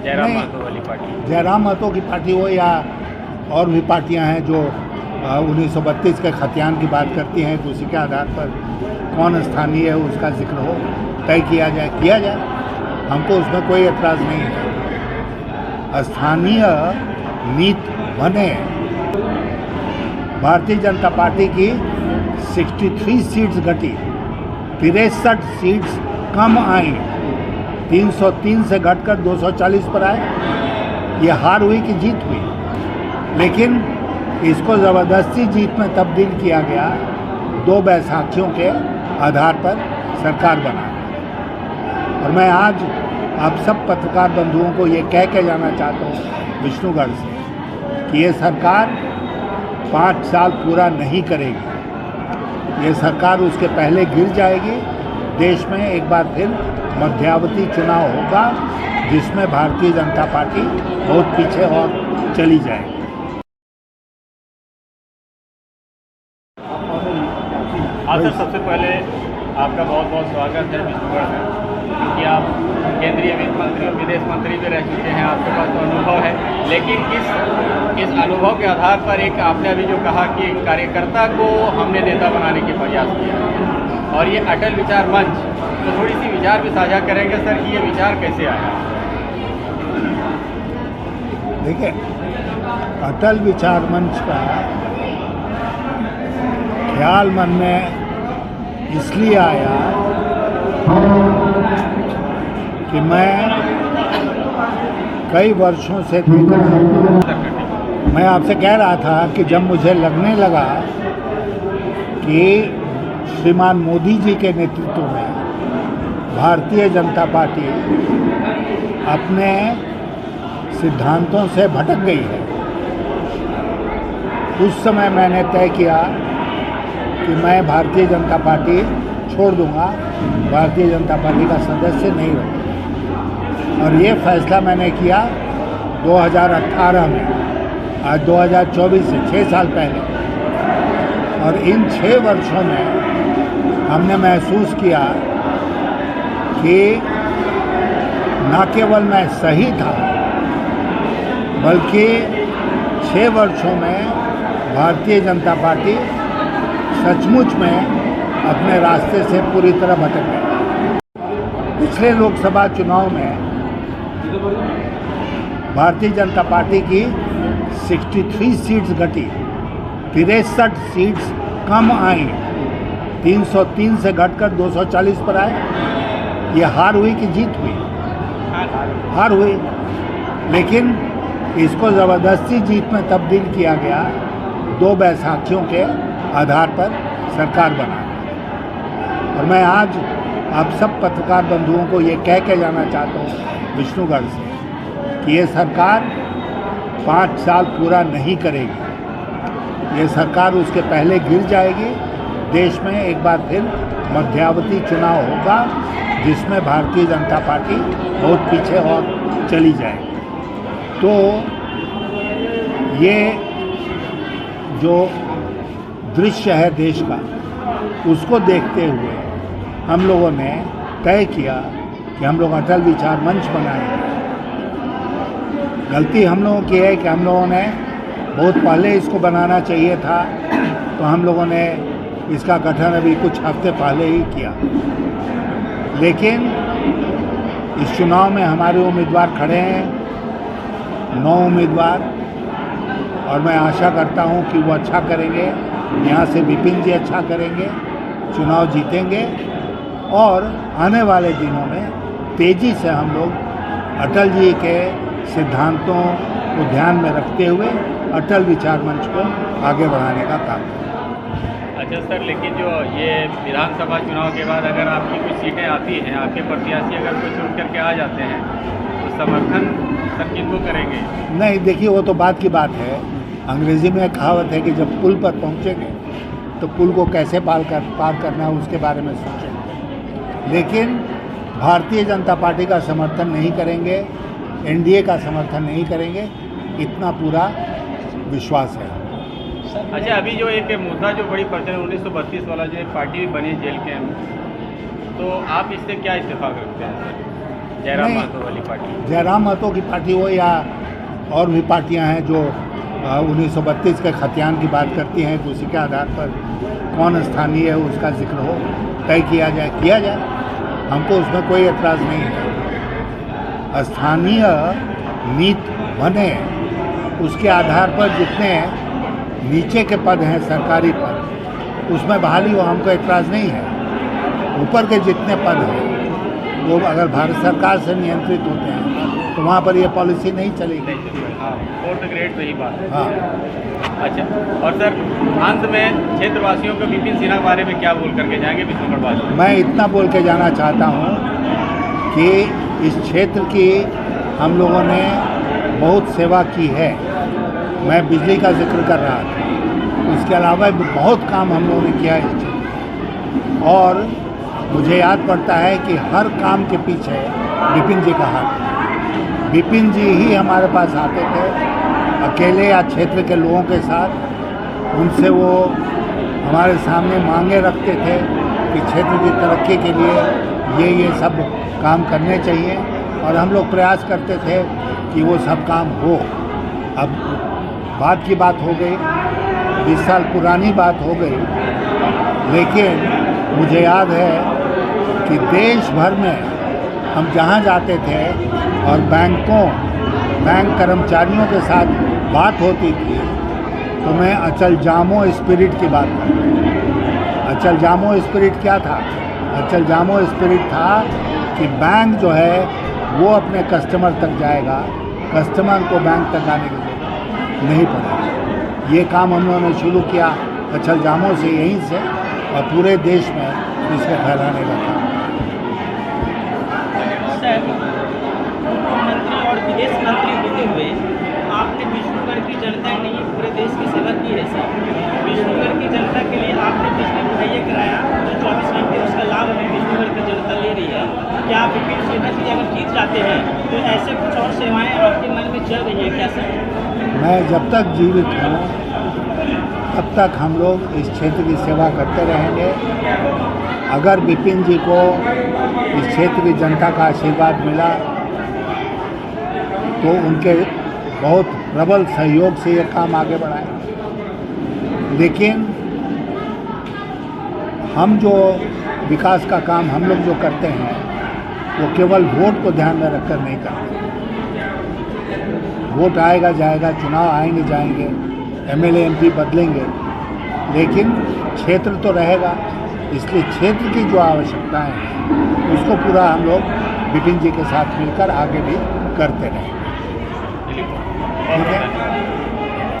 जयराम महतो वाली पार्टी? जयराम महतो की पार्टी हो या और भी पार्टियां हैं जो 1932 के खतियान की बात करती हैं, तो उसी के आधार पर कौन स्थानीय है उसका जिक्र हो, तय किया जाए। हमको उसमें कोई एतराज़ नहीं है। स्थानीय नीति बने। भारतीय जनता पार्टी की 63 सीट्स घटी, 63 सीट्स कम आई, 303 से घटकर 240 पर आए। ये हार हुई कि जीत हुई, लेकिन इसको ज़बरदस्ती जीत में तब्दील किया गया। 2 बैसाखियों के आधार पर सरकार बना। और मैं आज आप सब पत्रकार बंधुओं को ये कह के जाना चाहता हूँ विष्णुगढ़ से कि ये सरकार 5 साल पूरा नहीं करेगी। ये सरकार उसके पहले गिर जाएगी। देश में एक बार फिर मध्यावधि चुनाव होगा, जिसमें भारतीय जनता पार्टी बहुत पीछे और चली जाएगी। हाँ सर, सबसे पहले आपका बहुत बहुत स्वागत है विष्णुगढ़ में, क्योंकि आप केंद्रीय वित्त मंत्री और विदेश मंत्री भी रह चुके हैं, आपके पास तो अनुभव है। लेकिन इस अनुभव के आधार पर एक आपने अभी जो कहा कि कार्यकर्ता को हमने नेता बनाने के प्रयास किया, और ये अटल विचार मंच, तो थोड़ी सी विचार भी साझा करेंगे सर कि ये विचार कैसे आया? देखिए, अटल विचार मंच का ख्याल मन में इसलिए आया कि मैं कई वर्षों से देख रहा हूँ। मैं आपसे कह रहा था कि जब मुझे लगने लगा कि श्रीमान मोदी जी के नेतृत्व में भारतीय जनता पार्टी अपने सिद्धांतों से भटक गई है, उस समय मैंने तय किया कि मैं भारतीय जनता पार्टी छोड़ दूंगा, भारतीय जनता पार्टी का सदस्य नहीं रहूँगा। और ये फैसला मैंने किया 2018 में, आज 2024 से 6 साल पहले। और इन 6 वर्षों में हमने महसूस किया कि न केवल मैं सही था, बल्कि 6 वर्षों में भारतीय जनता पार्टी सचमुच में अपने रास्ते से पूरी तरह भटक गई। पिछले लोकसभा चुनाव में भारतीय जनता पार्टी की 63 सीट्स घटी, 63 सीट्स कम आई, 303 से घटकर 240 पर आए। ये हार हुई कि जीत हुई? हार हुई, लेकिन इसको ज़बरदस्ती जीत में तब्दील किया गया। 2 बैसाखियों के आधार पर सरकार बना। और मैं आज आप सब पत्रकार बंधुओं को ये कह के जाना चाहता हूँ विष्णुगढ़ से कि ये सरकार 5 साल पूरा नहीं करेगी। ये सरकार उसके पहले गिर जाएगी। देश में एक बार फिर मध्यावधि चुनाव होगा, जिसमें भारतीय जनता पार्टी बहुत पीछे और चली जाएगी। तो ये जो दृश्य है देश का, उसको देखते हुए हम लोगों ने तय किया कि हम लोग अटल विचार मंच बनाएंगे। गलती हम लोगों की है कि हम लोगों ने बहुत पहले इसको बनाना चाहिए था, तो हम लोगों ने इसका गठन अभी कुछ हफ्ते पहले ही किया। लेकिन इस चुनाव में हमारे उम्मीदवार खड़े हैं, 9 उम्मीदवार, और मैं आशा करता हूं कि वो अच्छा करेंगे। यहाँ से विपिन जी अच्छा करेंगे, चुनाव जीतेंगे, और आने वाले दिनों में तेज़ी से हम लोग अटल जी के सिद्धांतों को ध्यान में रखते हुए अटल विचार मंच को आगे बढ़ाने का काम करेंगे। अच्छा सर, लेकिन जो ये विधानसभा चुनाव के बाद अगर आपकी कुछ सीटें आती हैं, आपके प्रत्याशी अगर कोई चुन करके आ जाते हैं, तो समर्थन सर किनको करेंगे? नहीं, देखिए, वो तो बात की बात है। अंग्रेज़ी में कहावत है कि जब पुल पर पहुँचेंगे तो पुल को कैसे पार करना है उसके बारे में सोचेंगे। लेकिन भारतीय जनता पार्टी का समर्थन नहीं करेंगे, एनडीए का समर्थन नहीं करेंगे, इतना पूरा विश्वास है। अच्छा, अभी जो एक मुद्दा जो बड़ी प्रचलन 1932 वाला जो एक पार्टी बनी जेल के, तो आप इससे क्या इत्तेफाक रखते हैं सर? जयराम नहीं। महतो वाली पार्टी? जयराम महतो की पार्टी हो या और भी पार्टियां हैं जो 1932 के खतियान की बात करती हैं, तो उसी के आधार पर कौन स्थानीय है उसका जिक्र हो, तय किया जाए। हमको उसमें कोई एतराज़ नहीं है। स्थानीय नीति बने, उसके आधार पर जितने नीचे के पद हैं सरकारी पद, उसमें बहाली हो, हमको एतराज़ नहीं है। ऊपर के जितने पद हैं वो अगर भारत सरकार से नियंत्रित होते हैं तो वहाँ पर ये पॉलिसी नहीं चलेगी। हाँ, फोर्थ ग्रेड सही बात है। हाँ। अच्छा, और सर अंत में क्षेत्रवासियों को विपिन सिन्हा के बारे में क्या बोल करके जाएंगे विष्णुगढ़ वासी? मैं इतना बोल के जाना चाहता हूँ कि इस क्षेत्र की हम लोगों ने बहुत सेवा की है। मैं बिजली का जिक्र कर रहा था, उसके अलावा भी बहुत काम हम लोगों ने किया है इस क्षेत्र में। और मुझे याद पड़ता है कि हर काम के पीछे विपिन जी का हाथ है। विपिन जी ही हमारे पास आते थे अकेले या क्षेत्र के लोगों के साथ, उनसे वो हमारे सामने मांगे रखते थे कि क्षेत्र की तरक्की के लिए ये सब काम करने चाहिए, और हम लोग प्रयास करते थे कि वो सब काम हो। अब बात की बात हो गई, 20 साल पुरानी बात हो गई, लेकिन मुझे याद है कि देश भर में हम जहाँ जाते थे और बैंक कर्मचारियों के साथ बात होती थी तो मैं अचल जामो स्पिरिट की बात करता। अचल जामो स्पिरिट क्या था? अचल जामो स्पिरिट था कि बैंक जो है वो अपने कस्टमर तक जाएगा, कस्टमर को बैंक तक आने की जरूरत नहीं पड़ेगी। ये काम हम लोगों ने शुरू किया अचल जामो से, यहीं से, और पूरे देश में इसको फैलाने का काम। मुख्यमंत्री और विदेश मंत्री होते हुए आपने विष्णुगढ़ की जनता के लिए पूरे देश की सेवा की है सर। विष्णुगढ़ की जनता के लिए आपने बिजली मुहैया कराया, जो 24 घंटे उसका लाभ भी विष्णुगढ़ की जनता ले रही है। क्या आप विपिन सिन्हा जी अगर जीत जाते हैं तो ऐसे कुछ और सेवाएं आपके मन में चल रही है क्या सर? मैं जब तक जीवित हूँ तब तक हम लोग इस क्षेत्र की सेवा करते रहेंगे। अगर विपिन जी को इस क्षेत्र की जनता का आशीर्वाद मिला तो उनके बहुत प्रबल सहयोग से ये काम आगे बढ़ाएंगे। लेकिन हम जो विकास का काम हम लोग जो करते हैं वो केवल वोट को ध्यान में रखकर नहीं करते। वोट आएगा जाएगा, चुनाव आएंगे जाएंगे, एमएलए एमपी बदलेंगे, लेकिन क्षेत्र तो रहेगा। इसलिए क्षेत्र की जो आवश्यकताएं हैं उसको पूरा हम लोग विपिन जी के साथ मिलकर आगे भी करते रहेंगे।